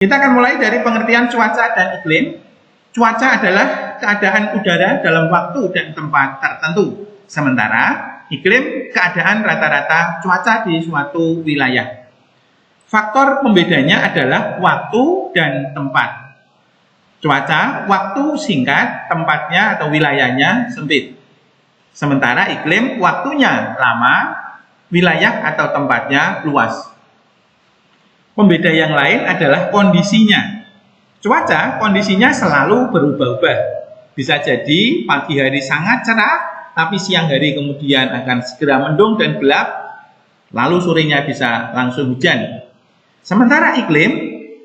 Kita akan mulai dari pengertian cuaca dan iklim. Cuaca adalah keadaan udara dalam waktu dan tempat tertentu. Sementara iklim keadaan rata-rata cuaca di suatu wilayah. Faktor pembedanya adalah waktu dan tempat. Cuaca, waktu singkat, tempatnya atau wilayahnya sempit. Sementara iklim, waktunya lama, wilayah atau tempatnya luas. Pembeda yang lain adalah kondisinya. Cuaca, kondisinya selalu berubah-ubah. Bisa jadi pagi hari sangat cerah, tapi siang hari kemudian akan segera mendung dan gelap, lalu sorenya bisa langsung hujan. Sementara iklim,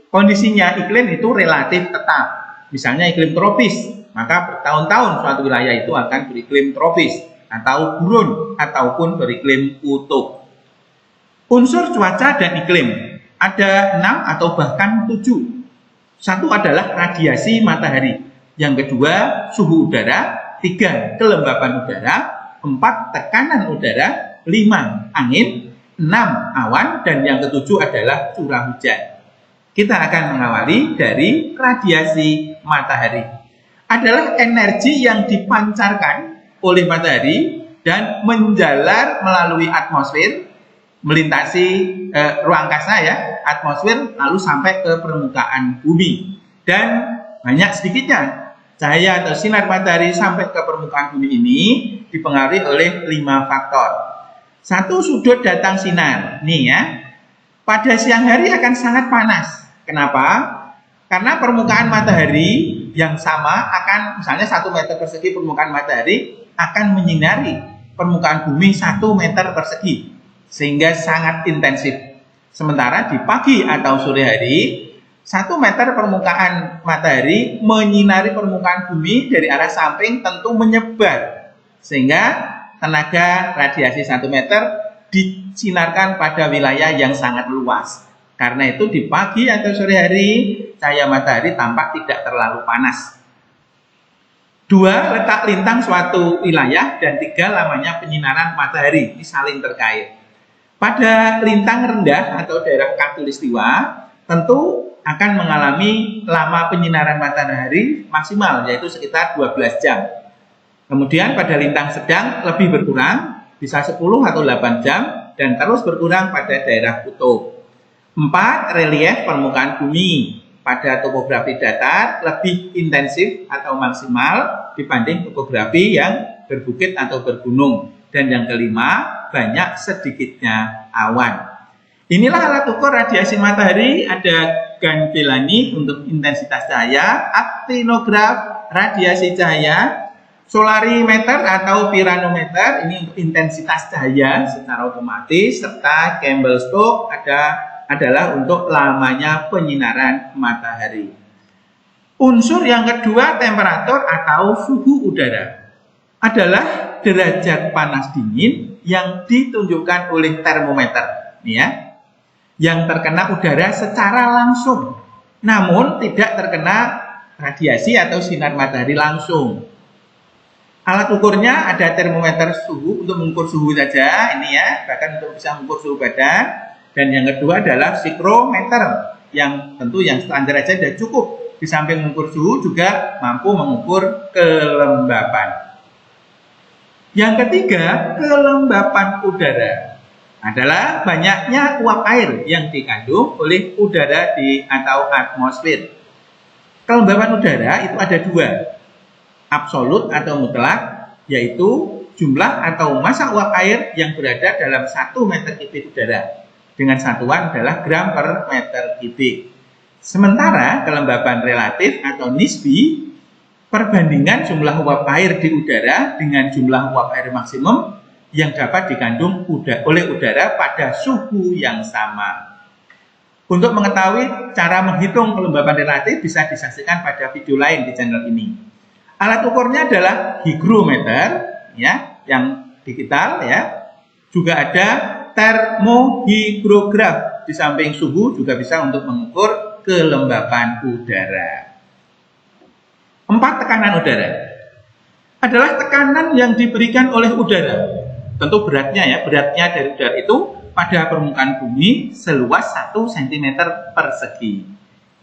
kondisinya iklim itu relatif tetap. Misalnya iklim tropis, maka bertahun-tahun suatu wilayah itu akan beriklim tropis, atau gurun, ataupun beriklim kutub. Unsur cuaca dan iklim ada 6 atau bahkan 7. Satu adalah radiasi matahari, yang kedua suhu udara, 3 kelembapan udara, 4 tekanan udara, 5 angin, 6 awan, dan yang ketujuh adalah curah hujan. Kita akan mengawali dari radiasi matahari. Adalah energi yang dipancarkan oleh matahari dan menjalar melalui atmosfer, melintasi ruang angkasa ya, atmosfer, lalu sampai ke permukaan bumi. Dan banyak sedikitnya cahaya atau sinar matahari sampai ke permukaan bumi ini dipengaruhi oleh 5 faktor. Satu, sudut datang sinar. Nih ya, pada siang hari akan sangat panas. Kenapa? Karena permukaan matahari yang sama akan, misalnya 1 meter persegi permukaan matahari akan menyinari permukaan bumi 1 meter persegi, sehingga sangat intensif. Sementara di pagi atau sore hari, 1 meter permukaan matahari menyinari permukaan bumi dari arah samping tentu menyebar, sehingga tenaga radiasi 1 meter disinarkan pada wilayah yang sangat luas. Karena itu di pagi atau sore hari cahaya matahari tampak tidak terlalu panas. 2, letak lintang suatu wilayah, dan 3, lamanya penyinaran matahari. Ini saling terkait. Pada lintang rendah atau daerah khatulistiwa tentu akan mengalami lama penyinaran matahari maksimal, yaitu sekitar 12 jam. Kemudian pada lintang sedang lebih berkurang, bisa 10 atau 8 jam, dan terus berkurang pada daerah kutub. 4, relief permukaan bumi. Pada topografi datar lebih intensif atau maksimal dibanding topografi yang berbukit atau bergunung. Dan yang kelima, banyak sedikitnya awan. Inilah alat ukur radiasi matahari. Ada ganvelani untuk intensitas cahaya, aktinograf radiasi cahaya, solarimeter atau piranometer ini untuk intensitas cahaya secara otomatis, serta Campbell-Stokes adalah untuk lamanya penyinaran matahari. Unsur yang kedua, temperatur atau suhu udara, adalah derajat panas dingin yang ditunjukkan oleh termometer, nih ya, yang terkena udara secara langsung, namun tidak terkena radiasi atau sinar matahari langsung. Alat ukurnya ada termometer suhu untuk mengukur suhu saja, ini ya, bahkan untuk bisa mengukur suhu badan. Dan yang kedua adalah psikrometer, yang tentu yang standar aja sudah cukup. Di samping mengukur suhu juga mampu mengukur kelembapan. Yang ketiga, kelembapan udara adalah banyaknya uap air yang dikandung oleh udara atau atmosfer. Kelembapan udara itu ada 2, absolut atau mutlak, yaitu jumlah atau massa uap air yang berada dalam 1 meter kubik udara, dengan satuan adalah gram per meter kubik. Sementara kelembapan relatif atau nisbi, perbandingan jumlah uap air di udara dengan jumlah uap air maksimum yang dapat dikandung oleh udara pada suhu yang sama. Untuk mengetahui cara menghitung kelembapan relatif bisa disaksikan pada video lain di channel ini. Alat ukurnya adalah hygrometer, ya, yang digital ya. Juga ada termohigrograf. Di samping suhu juga bisa untuk mengukur kelembapan udara. 4, tekanan udara adalah tekanan yang diberikan oleh udara. Tentu beratnya ya, beratnya dari udara itu pada permukaan bumi seluas 1 cm persegi.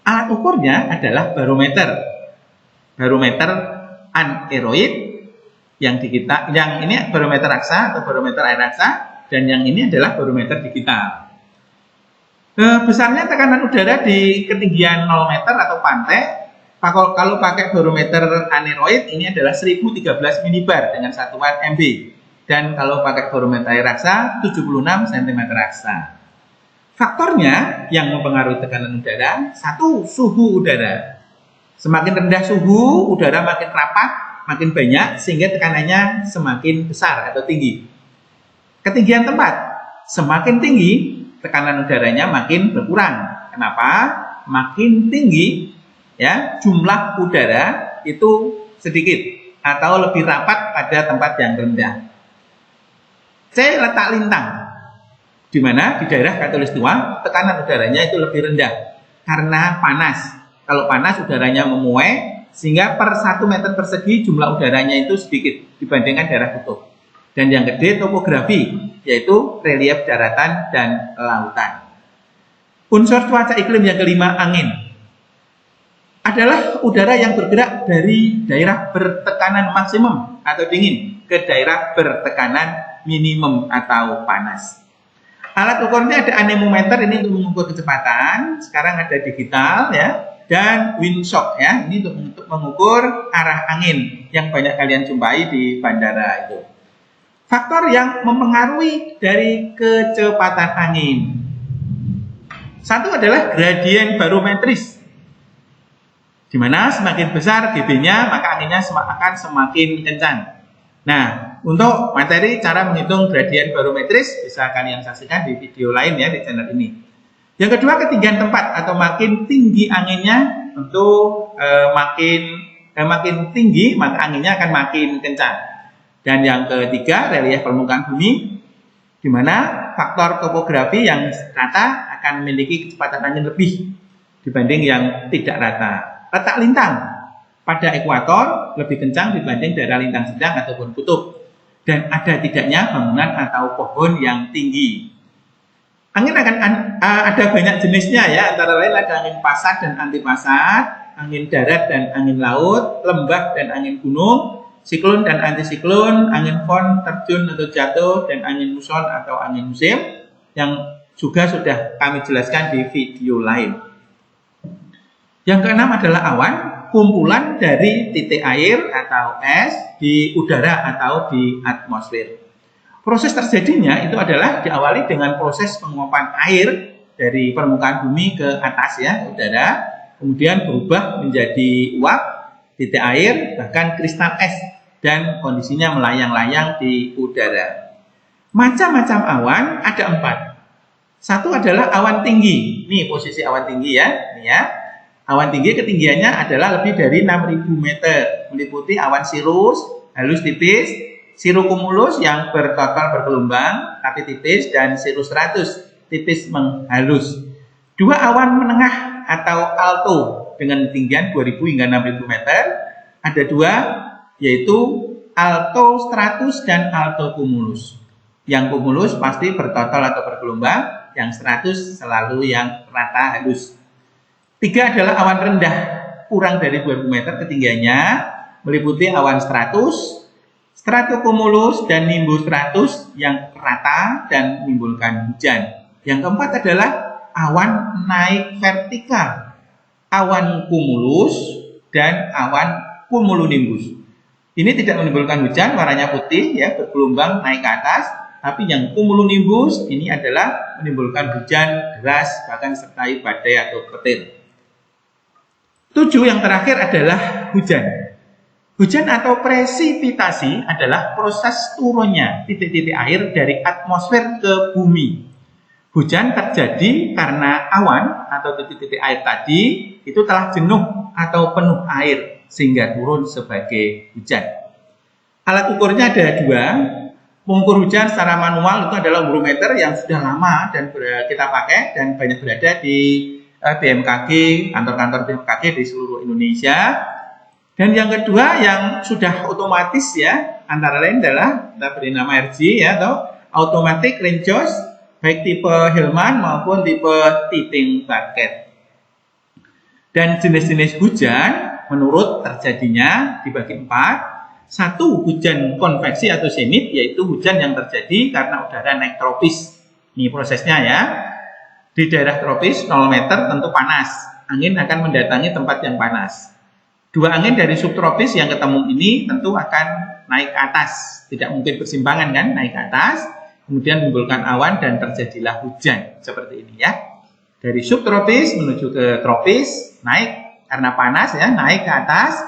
Alat ukurnya adalah barometer. Barometer aneroid yang ini barometer raksa atau barometer air raksa, dan yang ini adalah barometer digital. Besarnya tekanan udara di ketinggian 0 meter atau pantai. Kalau pakai barometer aneroid ini adalah 1013 minibar dengan satuan MB. Dan kalau pakai barometer air raksa 76 cm raksa. Faktornya yang mempengaruhi tekanan udara, satu, suhu udara. Semakin rendah suhu, udara makin rapat, makin banyak, sehingga tekanannya semakin besar atau tinggi. Ketinggian tempat, semakin tinggi, tekanan udaranya makin berkurang. Kenapa? Makin tinggi, ya, jumlah udara itu sedikit atau lebih rapat pada tempat yang rendah. C, letak lintang, di mana di daerah khatulistiwa tekanan udaranya itu lebih rendah karena panas. Kalau panas udaranya memuai, sehingga per 1 meter persegi jumlah udaranya itu sedikit dibandingkan daerah kutub. Dan yang gede topografi, yaitu relief daratan dan lautan. Unsur cuaca iklim yang kelima, angin, adalah udara yang bergerak dari daerah bertekanan maksimum atau dingin ke daerah bertekanan minimum atau panas. Alat ukurnya ada anemometer, ini untuk mengukur kecepatan, sekarang ada digital ya, dan windshock ya, ini untuk mengukur arah angin yang banyak kalian jumpai di bandara itu. Faktor yang mempengaruhi dari kecepatan angin, satu adalah gradien barometris, di mana semakin besar GB-nya maka anginnya akan semakin kencang. Nah, untuk materi cara menghitung gradien barometris bisa kalian saksikan di video lain ya di channel ini. Yang kedua, ketinggian tempat, atau makin tinggi anginnya tentu makin tinggi maka anginnya akan makin kencang. Dan yang ketiga, relief permukaan bumi, di mana faktor topografi yang rata akan memiliki kecepatan angin lebih dibanding yang tidak rata. Letak lintang pada ekuator lebih kencang dibanding daerah lintang sedang ataupun kutub, dan ada tidaknya bangunan atau pohon yang tinggi. Angin akan ada banyak jenisnya ya, antara lain ada angin pasat dan anti pasat, angin darat dan angin laut, lembah dan angin gunung, siklon dan antisiklon, angin fon, terjun atau jatuh, dan angin muson atau angin musim, yang juga sudah kami jelaskan di video lain. Yang keenam adalah awan, kumpulan dari titik air atau es di udara atau di atmosfer. Proses terjadinya itu adalah diawali dengan proses penguapan air dari permukaan bumi ke atas ya, udara, kemudian berubah menjadi uap, titik air, bahkan kristal es, dan kondisinya melayang-layang di udara. Macam-macam awan ada 4. Satu adalah awan tinggi. Ini posisi awan tinggi ya, ini ya. Awan tinggi ketinggiannya adalah lebih dari 6.000 meter, meliputi awan sirus, halus tipis, sirocumulus yang bertotal bergelombang tapi tipis, dan cirrus stratus, tipis menghalus. 2 awan menengah atau alto dengan ketinggian 2.000 hingga 6.000 meter. Ada 2, yaitu alto stratus dan alto cumulus. Yang cumulus pasti bertotal atau bergelombang, yang stratus selalu yang rata halus. 3 adalah awan rendah, kurang dari 2000 meter ketinggiannya, meliputi awan stratus, stratocumulus, dan nimbus stratus yang rata dan menimbulkan hujan. Yang keempat adalah awan naik vertikal, awan cumulus dan awan cumulonimbus. Ini tidak menimbulkan hujan, warnanya putih ya, bergelombang naik ke atas. Tapi yang cumulonimbus ini adalah menimbulkan hujan deras, bahkan sertai badai atau petir. 7 yang terakhir adalah hujan. Hujan atau presipitasi adalah proses turunnya titik-titik air dari atmosfer ke bumi. Hujan terjadi karena awan atau titik-titik air tadi itu telah jenuh atau penuh air sehingga turun sebagai hujan. Alat ukurnya ada 2. Pengukur hujan secara manual itu adalah barometer yang sudah lama dan kita pakai dan banyak berada di BMKG, kantor-kantor BMKG di seluruh Indonesia. Dan yang kedua yang sudah otomatis ya, antara lain adalah kita beri nama RG ya, atau Automatic Rain Gauge, baik tipe Hillman maupun tipe Titting Bucket. Dan jenis-jenis hujan menurut terjadinya dibagi 4. 1. Hujan konveksi atau semit, yaitu hujan yang terjadi karena udara naik tropis. Ini prosesnya ya. Di daerah tropis 0 meter tentu panas. Angin akan mendatangi tempat yang panas. 2 angin dari subtropis yang ketemu ini tentu akan naik ke atas. Tidak mungkin bersimpangan kan, naik ke atas. Kemudian menimbulkan awan dan terjadilah hujan. Seperti ini ya. Dari subtropis menuju ke tropis, naik karena panas ya, naik ke atas.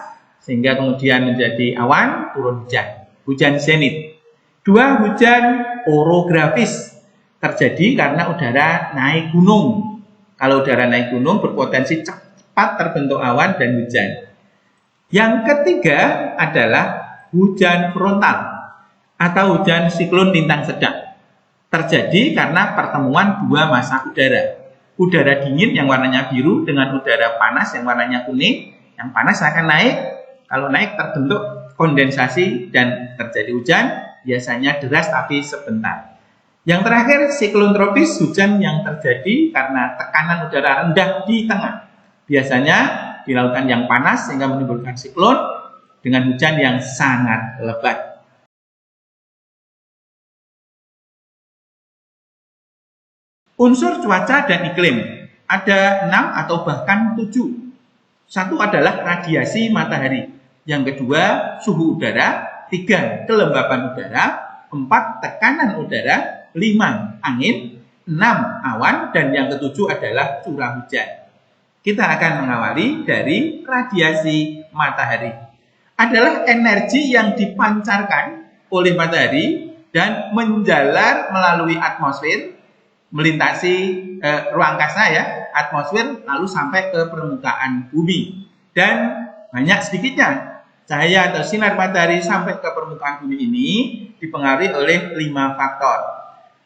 Sehingga kemudian menjadi awan, turun hujan. Hujan zenit. 2. Hujan orografis. Terjadi karena udara naik gunung. Kalau udara naik gunung berpotensi cepat terbentuk awan dan hujan. Yang ketiga adalah hujan frontal atau hujan siklon lintang sedang. Terjadi karena pertemuan 2 massa udara. Udara dingin yang warnanya biru dengan udara panas yang warnanya kuning. Yang panas akan naik. Kalau naik terbentuk kondensasi dan terjadi hujan. Biasanya deras tapi sebentar. Yang terakhir, siklon tropis, hujan yang terjadi karena tekanan udara rendah di tengah. Biasanya di lautan yang panas sehingga menimbulkan siklon dengan hujan yang sangat lebat. Unsur cuaca dan iklim ada 6 atau bahkan 7. 1 adalah radiasi matahari. Yang kedua, suhu udara. 3, kelembapan udara. 4, tekanan udara. 5, angin. 6, awan. Dan yang ketujuh adalah curah hujan. Kita akan mengawali dari radiasi matahari. Adalah energi yang dipancarkan oleh matahari dan menjalar melalui atmosfer, melintasi ruang angkasa ya, atmosfer lalu sampai ke permukaan bumi. Dan banyak sedikitnya cahaya atau sinar matahari sampai ke permukaan bumi ini dipengaruhi oleh 5 faktor.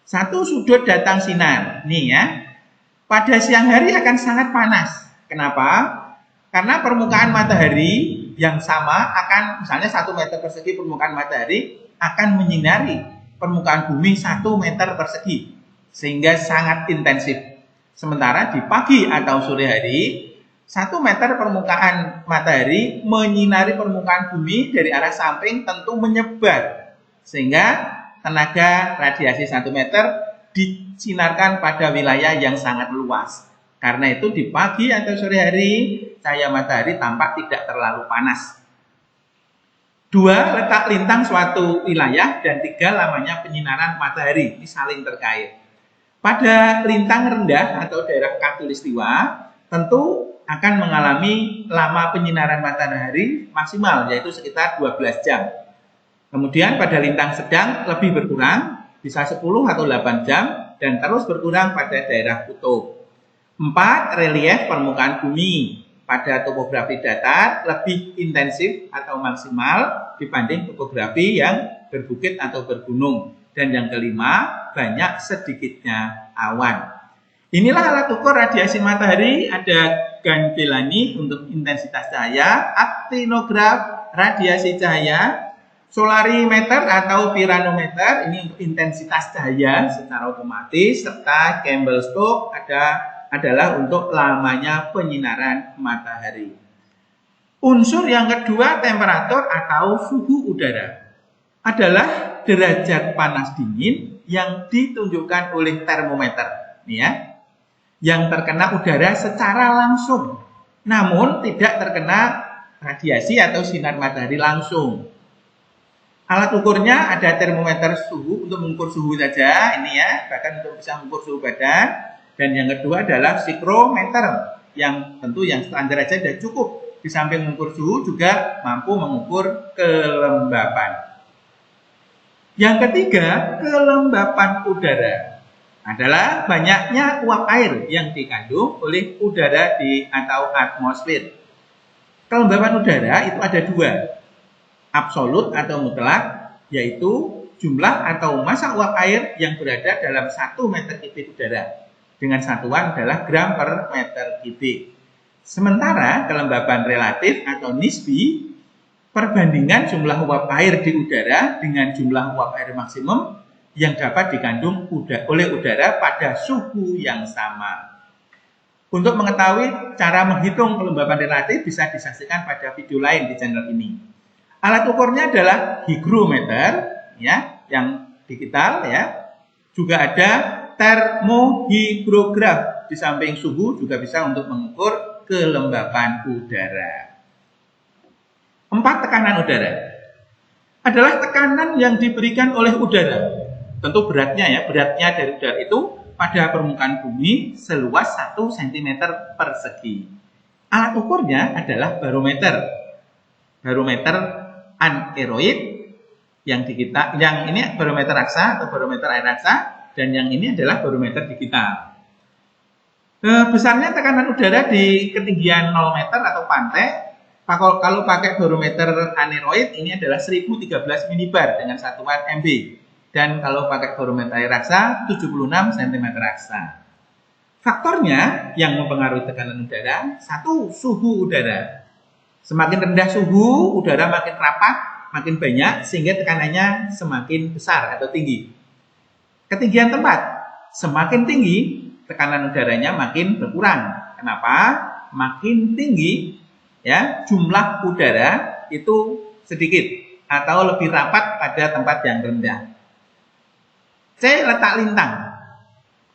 1, sudut datang sinar. Nih ya, pada siang hari akan sangat panas. Kenapa? Karena permukaan matahari yang sama akan, misalnya 1 meter persegi permukaan matahari akan menyinari permukaan bumi 1 meter persegi. Sehingga sangat intensif. Sementara di pagi atau sore hari, 1 meter permukaan matahari menyinari permukaan bumi dari arah samping tentu menyebar. Sehingga tenaga radiasi 1 meter disinarkan pada wilayah yang sangat luas. Karena itu di pagi atau sore hari, cahaya matahari tampak tidak terlalu panas. 2, letak lintang suatu wilayah. Dan 3, lamanya penyinaran matahari. Ini saling terkait. Pada lintang rendah atau daerah khatulistiwa, tentu akan mengalami lama penyinaran matahari maksimal, yaitu sekitar 12 jam. Kemudian pada lintang sedang lebih berkurang, bisa 10 atau 8 jam, dan terus berkurang pada daerah kutub. 4, relief permukaan bumi. Pada topografi datar lebih intensif atau maksimal dibanding topografi yang berbukit atau bergunung. Dan yang kelima, banyak sedikitnya awan. Inilah alat ukur radiasi matahari. Ada ganvelani untuk intensitas cahaya, aktinograf radiasi cahaya, solarimeter atau piranometer ini untuk intensitas cahaya secara otomatis, serta Campbell-Stokes adalah untuk lamanya penyinaran matahari. Unsur yang kedua, temperatur atau suhu udara, adalah derajat panas dingin yang ditunjukkan oleh termometer, nih ya, yang terkena udara secara langsung, namun tidak terkena radiasi atau sinar matahari langsung. Alat ukurnya ada termometer suhu untuk mengukur suhu saja, ini ya, bahkan untuk bisa mengukur suhu badan. Dan yang kedua adalah psikrometer, yang tentu yang standar saja sudah cukup. Di samping mengukur suhu juga mampu mengukur kelembapan. Yang ketiga, kelembapan udara adalah banyaknya uap air yang dikandung oleh udara atau atmosfer. Kelembapan udara itu ada 2. Absolut atau mutlak, yaitu jumlah atau massa uap air yang berada dalam 1 meter kubik udara dengan satuan adalah gram per meter kubik. Sementara kelembapan relatif atau nisbi, perbandingan jumlah uap air di udara dengan jumlah uap air maksimum yang dapat dikandung oleh udara pada suhu yang sama. Untuk mengetahui cara menghitung kelembapan relatif bisa disaksikan pada video lain di channel ini. Alat ukurnya adalah hygrometer ya, yang digital ya. Juga ada termohigrograf, di samping suhu juga bisa untuk mengukur kelembapan udara. 4. Tekanan udara adalah tekanan yang diberikan oleh udara. Tentu beratnya ya, beratnya dari udara itu pada permukaan bumi seluas 1 cm persegi. Alat ukurnya adalah barometer. Barometer aneroid yang ini barometer raksa atau barometer air raksa, dan yang ini adalah barometer digital. Besarnya tekanan udara di ketinggian 0 meter atau pantai, kalau pakai barometer aneroid ini adalah 1013 minibar dengan satuan MB. Dan kalau pakai barometer air raksa 76 cm raksa. Faktornya yang mempengaruhi tekanan udara, 1. Suhu udara. Semakin rendah suhu, udara makin rapat, makin banyak, sehingga tekanannya semakin besar atau tinggi. Ketinggian tempat, semakin tinggi, tekanan udaranya makin berkurang. Kenapa? Makin tinggi, ya, jumlah udara itu sedikit atau lebih rapat pada tempat yang rendah. C. Letak lintang,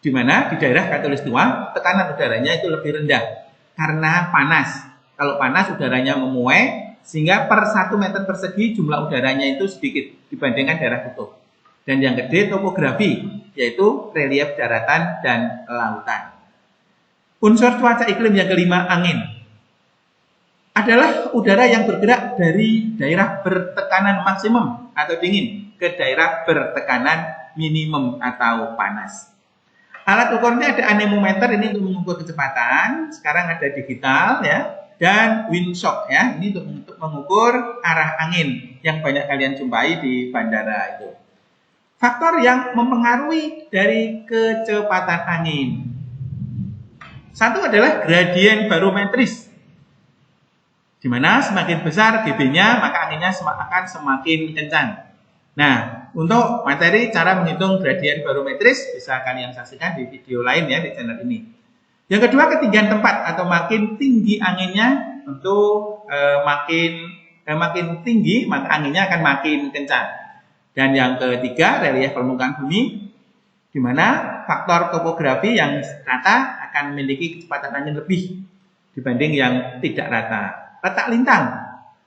di mana di daerah khatulistiwa tekanan udaranya itu lebih rendah karena panas. Kalau panas udaranya memuai, sehingga per 1 meter persegi jumlah udaranya itu sedikit dibandingkan daerah kutub. Dan yang gede topografi, yaitu relief daratan dan lautan. Unsur cuaca iklim yang kelima, angin, adalah udara yang bergerak dari daerah bertekanan maksimum atau dingin ke daerah bertekanan minimum atau panas. Alat ukurnya ada anemometer, ini untuk mengukur kecepatan, sekarang ada digital ya, dan windshock ya, ini untuk mengukur arah angin yang banyak kalian jumpai di bandara itu. Faktor yang mempengaruhi dari kecepatan angin, 1 adalah gradien barometris, di mana semakin besar GB-nya maka anginnya akan semakin kencang. Nah, untuk materi cara menghitung gradien barometris bisa kalian saksikan di video lain ya di channel ini. Yang kedua, ketinggian tempat atau makin tinggi anginnya tentu makin tinggi maka anginnya akan makin kencang. Dan yang ketiga, relief permukaan bumi, di mana faktor topografi yang rata akan memiliki kecepatan angin lebih dibanding yang tidak rata. Letak lintang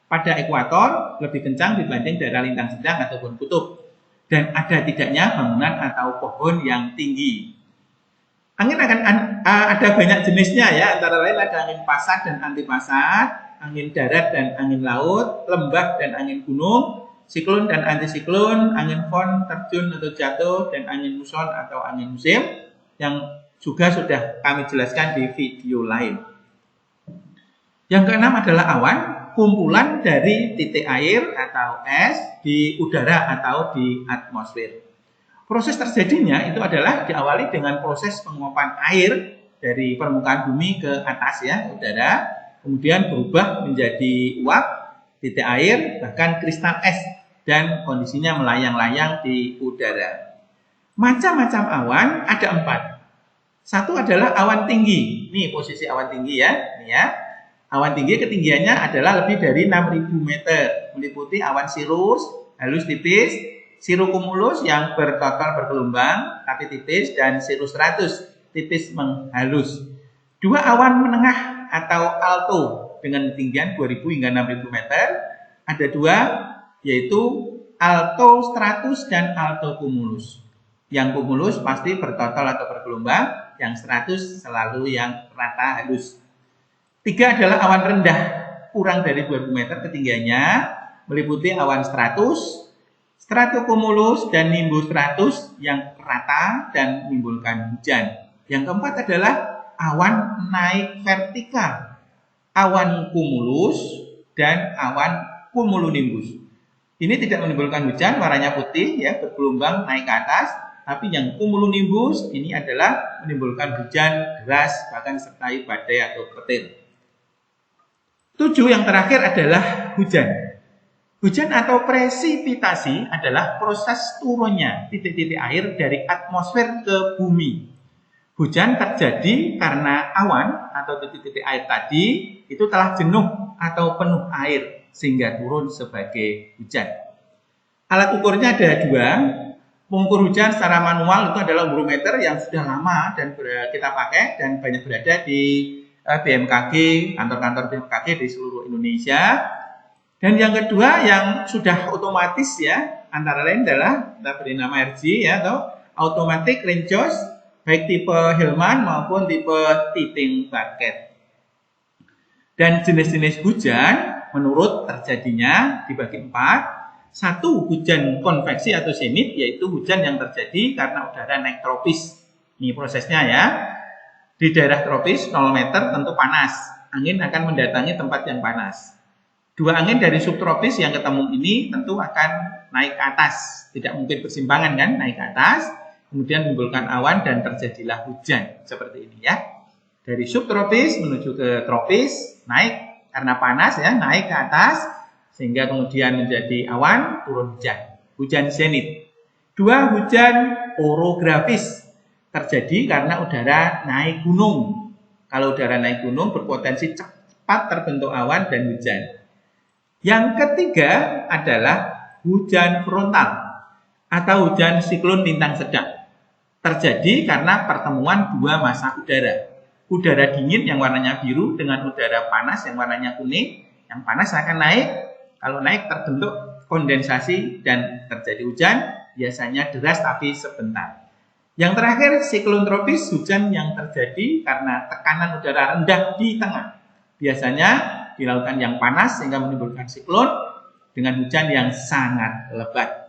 pada ekuator lebih kencang dibanding daerah lintang sedang ataupun kutub. Dan ada tidaknya bangunan atau pohon yang tinggi. Angin akan ada banyak jenisnya ya, antara lain ada angin pasat dan anti pasat, angin darat dan angin laut, lembah dan angin gunung, siklon dan antisiklon, angin fon, terjun atau jatuh, dan angin muson atau angin musim, yang juga sudah kami jelaskan di video lain. Yang keenam adalah awan, kumpulan dari titik air atau es di udara atau di atmosfer. Proses terjadinya itu adalah diawali dengan proses penguapan air dari permukaan bumi ke atas ya, udara, kemudian berubah menjadi uap, titik air, bahkan kristal es, dan kondisinya melayang-layang di udara. Macam-macam awan ada 4. 1 adalah awan tinggi. Ini posisi awan tinggi ya, ini ya. Awan tinggi ketinggiannya adalah lebih dari 6.000 meter, meliputi awan sirus, halus tipis, sirocumulus yang bertotal bergelombang tapi tipis, dan cirrus stratus tipis menghalus. 2 awan menengah atau alto dengan ketinggian 2.000 hingga 6.000 meter. Ada 2, yaitu alto stratus dan alto cumulus. Yang cumulus pasti bertotal atau bergelombang, yang stratus selalu yang rata halus. 3 adalah awan rendah, kurang dari 2.000 meter ketinggiannya, meliputi awan stratus, stratocumulus, dan nimbus stratus yang rata dan menimbulkan hujan. Yang keempat adalah awan naik vertikal, awan cumulus dan awan cumulonimbus. Ini tidak menimbulkan hujan, warnanya putih ya, bergelombang naik ke atas. Tapi yang cumulonimbus ini adalah menimbulkan hujan deras, bahkan sertai badai atau petir. 7 yang terakhir adalah hujan. Hujan atau presipitasi adalah proses turunnya titik-titik air dari atmosfer ke bumi. Hujan terjadi karena awan atau titik-titik air tadi itu telah jenuh atau penuh air sehingga turun sebagai hujan. Alat ukurnya ada dua. Pengukur hujan secara manual itu adalah barometer yang sudah lama dan kita pakai dan banyak berada di BMKG, kantor-kantor BMKG di seluruh Indonesia. Dan yang kedua yang sudah otomatis ya, antara lain adalah kita beri nama RG ya, atau Automatic Rain Gauge, baik tipe Hillman maupun tipe Titting Bucket. Dan jenis-jenis hujan menurut terjadinya dibagi 4. Satu, hujan konveksi atau semit, yaitu hujan yang terjadi karena udara naik tropis. Ini prosesnya ya. Di daerah tropis 0 meter tentu panas. Angin akan mendatangi tempat yang panas. Dua angin dari subtropis yang ketemu ini tentu akan naik ke atas. Tidak mungkin bersimpangan kan, naik ke atas. Kemudian menimbulkan awan dan terjadilah hujan. Seperti ini ya. Dari subtropis menuju ke tropis, naik karena panas ya, naik ke atas. Sehingga kemudian menjadi awan, turun hujan. Hujan zenit. Dua, hujan orografis. Terjadi karena udara naik gunung. Kalau udara naik gunung berpotensi cepat terbentuk awan dan hujan. Yang ketiga adalah hujan frontal atau hujan siklon lintang sedang. Terjadi karena pertemuan dua massa udara. Udara dingin yang warnanya biru dengan udara panas yang warnanya kuning. Yang panas akan naik. Kalau naik terbentuk kondensasi dan terjadi hujan, biasanya deras tapi sebentar. Yang terakhir, siklon tropis, hujan yang terjadi karena tekanan udara rendah di tengah. Biasanya di lautan yang panas sehingga menimbulkan siklon dengan hujan yang sangat lebat.